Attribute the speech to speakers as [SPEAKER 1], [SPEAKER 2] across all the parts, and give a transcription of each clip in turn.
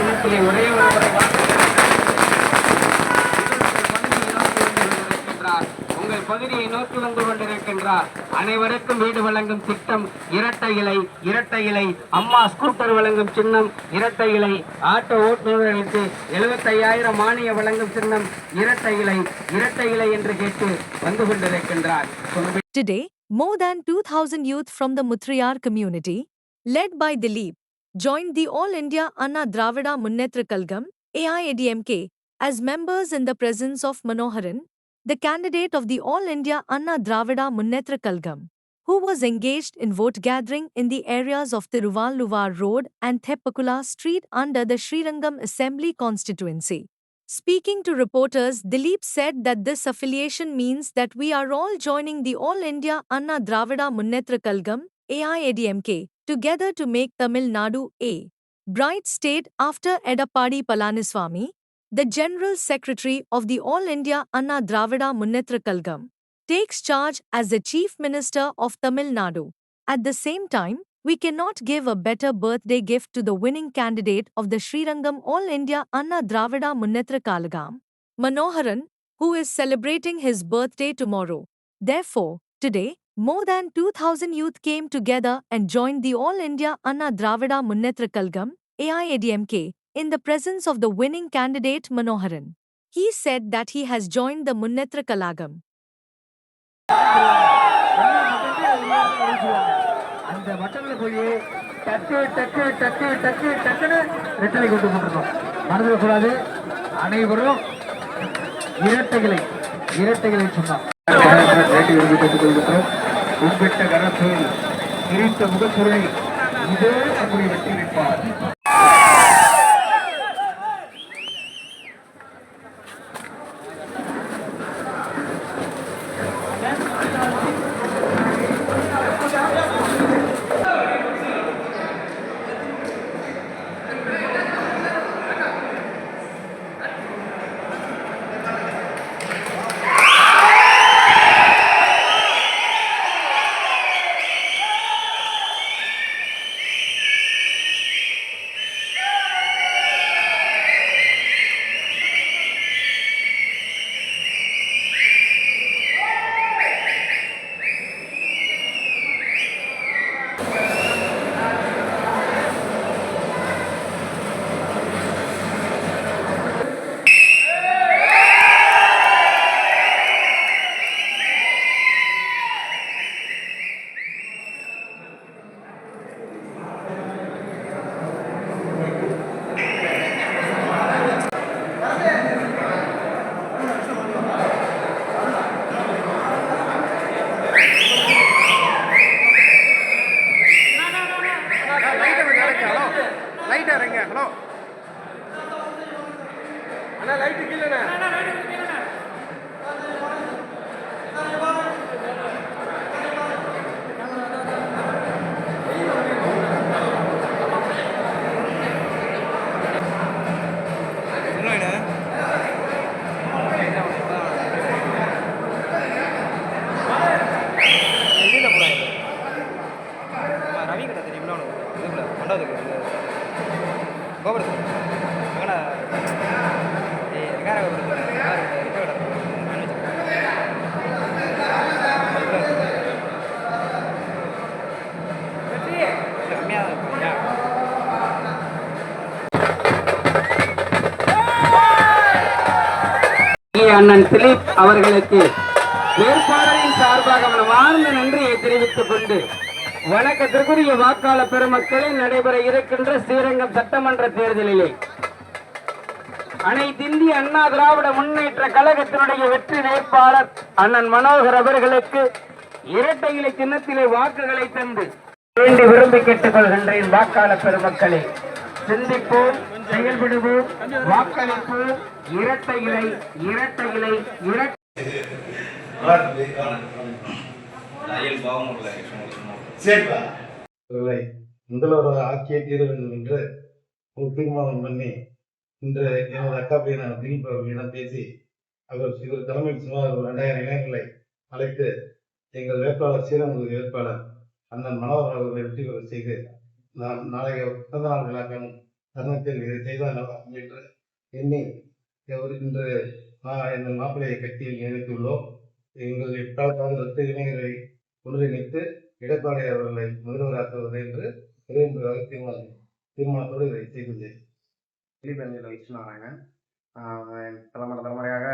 [SPEAKER 1] சின்னத்திலே ஒரே ஒரு முறை உங்கள் பகுதியை நோக்கி வந்து கொண்டிருக்கின்றார். அனைவருக்கும் வீடு வழங்கும் திட்டம் இரட்டை இலை. இரட்டை இலை அம்மா ஸ்கூட்டர் வழங்கும் சின்னம் இரட்டை இலை. ஆட்டோ ஓட்டுநர்களுக்கு 75,000 மானிய வழங்கும் சின்னம் இரட்டை இலை. இரட்டை இலை என்று கேட்டு வந்து கொண்டிருக்கின்றார்.
[SPEAKER 2] Today, more than 2,000 youth from the Mutriyar community, led by Dileep, joined the All India Anna Dravida Munnetra Kalgam (AIADMK) as members in the presence of Manoharan, the candidate of the All India Anna Dravida Munnetra Kalgam, who was engaged in vote gathering in the areas of Tiruvalluvar Road and Theppakula Street under the Srirangam Assembly constituency. Speaking to reporters, Dileep said that this affiliation means that we are all joining the All India Anna Dravida Munnetra Kalgam (AIADMK) together to make Tamil Nadu a bright state after Edappadi Palaniswamy, the General Secretary of the All India Anna Dravida Munnetra Kalgam, takes charge as the Chief Minister of Tamil Nadu. At the same time, we cannot give a better birthday gift to the winning candidate of the Srirangam All India Anna Dravida Munnetra Kalgam, Manoharan, who is celebrating his birthday tomorrow. Therefore, today, more than 2,000 youth came together and joined the All India Anna Dravida Munnetra Kalgam (AIADMK) in the presence of the winning candidate Manoharan. He said that he has joined the Munnetra Kalagam.
[SPEAKER 1] அந்த பட்டன்ல போய் டக்கு டக்கு டக்கு டக்கு டக்குன்னு ரெட்டலை கொண்டு போட்டுருக்கோம். மனதில் கூடாது. அனைவரும் இரட்டைகளை இரட்டைகளை சொன்னோம். உட்பட்ட கரத்தில் பிரித்த முகத்துறை இதே அப்படி வெற்றி வைப்பார். அண்ணன் திலீப் அவர்களுக்கு வேட்பாளரின் சார்பாக மனமார்ந்த நன்றியை தெரிவித்துக் கொண்டு வணக்கத்திற்குரிய வாக்காளர் பெருமக்களில் நடைபெற இருக்கின்ற ஸ்ரீரங்கம் சட்டமன்ற தேர்தலிலே அனைத்து இந்திய அண்ணா திராவிட முன்னேற்ற கழகத்தினுடைய வெற்றி வேட்பாளர் அண்ணன் மனோகர் அவர்களுக்கு இரட்டை இலை சின்னத்திலே வாக்குகளை தந்து வேண்டி விரும்பி கேட்டுக் கொள்கின்றேன். வாக்காளர் பெருமக்களே, சிந்திப்போம், செயல்படுவோம், வாக்களிப்போம். இரட்டை இலை இரட்டை இலை இரட்டை
[SPEAKER 3] முதல்வராக ஆக்கிய தீர வேண்டும் என்று ஒரு தீர்மானம் பண்ணி இன்று எனது அக்கா பையனான திலீப் அவர்களிடம் பேசி இவர் தலைமையில் சுமார் 2000 இளைஞர்களை அழைத்து எங்கள் வேட்பாளர் ஸ்ரீரங்கம் வேட்பாளர் அண்ணன் மனோகர் அவர்களை வெற்றி பெற செய்து நாம் நாளைய பிறந்த நாள் விழாக்களும் தருணத்தில் இதை செய்தால் நலம் என்று எண்ணி இன்று எங்கள் மாப்பிள்ளையை கட்சியில் நியமித்துள்ளோம். எங்கள் 8வது இளைஞர்களை ஒன்றிணைத்து எடப்பாடி அவர்களை முதல்வராக்குவது என்று நிறைவேற்றுவதாக தீர்மானத்தோடு இதை செய்துள்ளேன்.
[SPEAKER 4] வைஷ்ணவராங்க தலைமுறையாக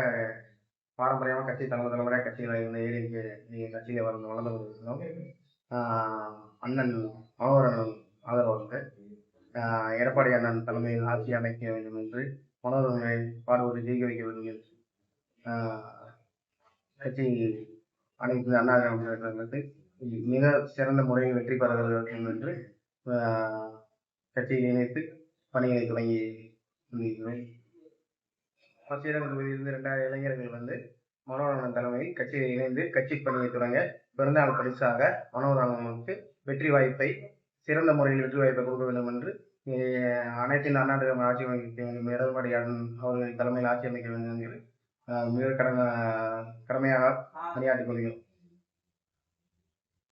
[SPEAKER 4] பாரம்பரியமாக தலைமுறையாக கட்சியில் இந்த ஏடிஎம்கே கட்சியில் வளர்ந்து வருகிறோம். அண்ணன் மனோகரன் ஆதரவாக எடப்பாடி அண்ணன் தலைமையில் ஆட்சி அமைக்க வேண்டும் என்று மனோகரனை பாடுவது ஜெயிக்க வைக்க வேண்டும் என்று கட்சி அனைத்து அண்ணா மிக சிறந்த முறையில் வெற்றி பெற வேண்டும் என்று கட்சியை இணைத்து பணிகளை தொடங்கி இருக்கிறேன். ஸ்ரீரங்கம் தொகுதியிலிருந்து 2000 இளைஞர்கள் மனோகரன் தலைமையில் கட்சியை இணைந்து கட்சி பணியை தொடங்க பிறந்தநாள் பரிசாக மனோகரனுக்கு வெற்றி வாய்ப்பை சிறந்த முறையில் வெற்றி வாய்ப்பை கொடுக்க வேண்டும் என்று அனைத்து அண்ணா ஆட்சி அமைக்க வேண்டும், எடப்பாடி அவர்களின் தலைமையில் ஆட்சி அமைக்க வேண்டும் என்று மிக கடமையாக பணியாற்றிக் கொள்கிறோம்.